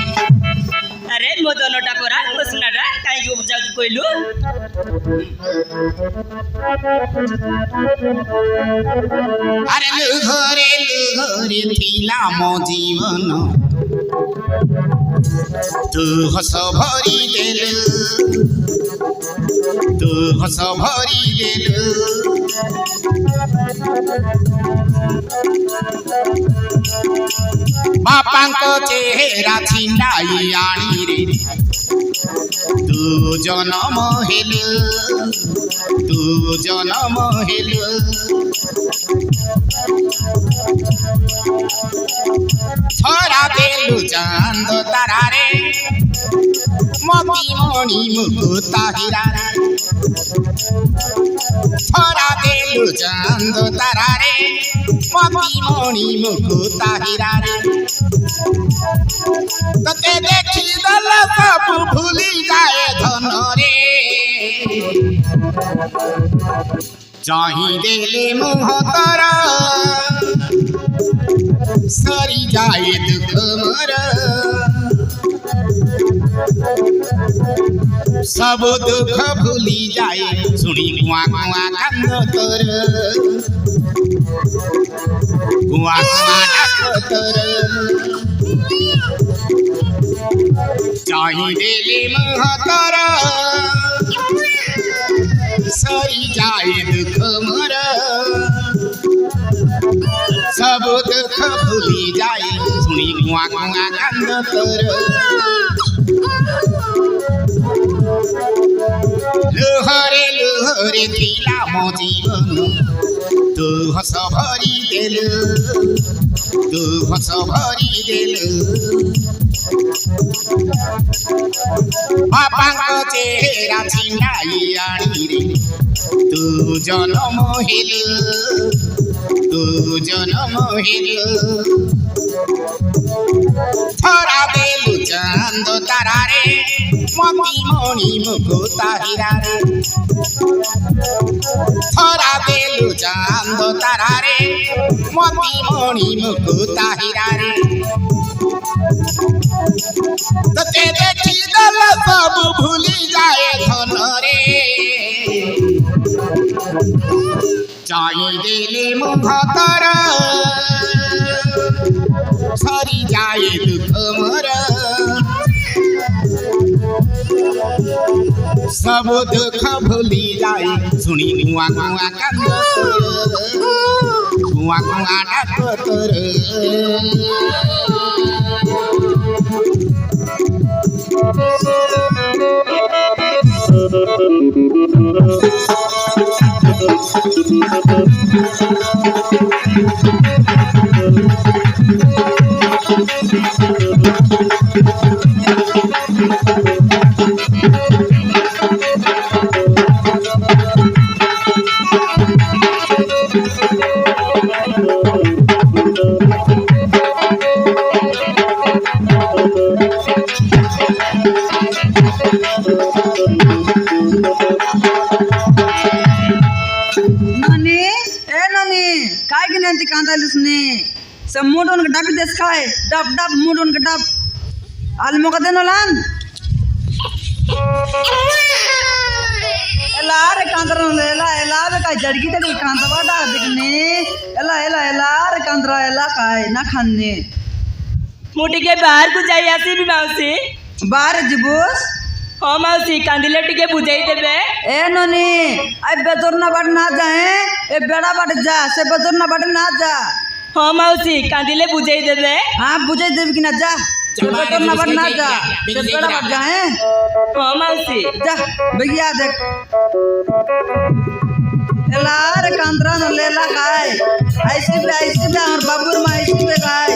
अरे मदनटा परा बसनाटा काई उपजा कइलु अरे लुघरे थिला मो जीवन तू हस भरी देलु तू हस भरी देलु बापांको चेहरा छिंडाई आनी रे तू जनम हेलु तू जनम हेलु छोरा देलु चांद तारा रे मती मणि मुकुता हीरा रे छोरा देलु चांद तारा रे मती मणि मुकुता हीरा रे तते देखी दल सब भूली जाए धन रे चाही देले मुह तोरा सरी जाए दुख मर सब दुख भूली जाए सुनी कुआ कुआ कांद तोर कुआ कुआ डाक तोर चाही देले मुह तोरा सरी जाए दुख मर सब दुख भूली जाए सुनी कुआ कुआ कांद तोर लुहरे लुहरे थिला मो जीवन तू हस भरी देलु तू हस भरी देलु बापांको चेहरा छिंडाई आनी रे तू जनम हेलु तू जनम हेलु छोरा देलु चांद तारा रे मती मणि मुकुता हीरा रे छोरा देलु चांद तारा रे मती मणि मुकुता हीरा रे तते देखी दल सब भूली जाए धन रे चाही देले मुह तोरा सरी जाए दुख मर सब दुख भूली जाए सुनी कुआ कुआ कांद कुआ कुआ डाक तोर सब मोटोन के डब देश खाए डब डब मोटोन के डब आलमो का देनो लान एला रे कांदरा एला एला रे का जड़गी ते कांदवा डा दिखने एला एला एला रे कांदरा एला काय ना खाने मोटी के बाहर को जाई आसी भी मौसी बाहर जिबोस हां मौसी कांदिले टिके बुझाई देबे ए ननी आई बेदरना बड ना जाए ए बेड़ा बड जा से बेदरना बड ना जा हाँ मौसी कांदिले बुझाई देबे हाँ बुझाई देबे कि ना जा बेदरना बड ना जा से बेड़ा बड जाए हाँ मौसी जा भैया देख एलार कांद्रा न लेला काय ऐसी पे और बाबूर में ऐसी पे काय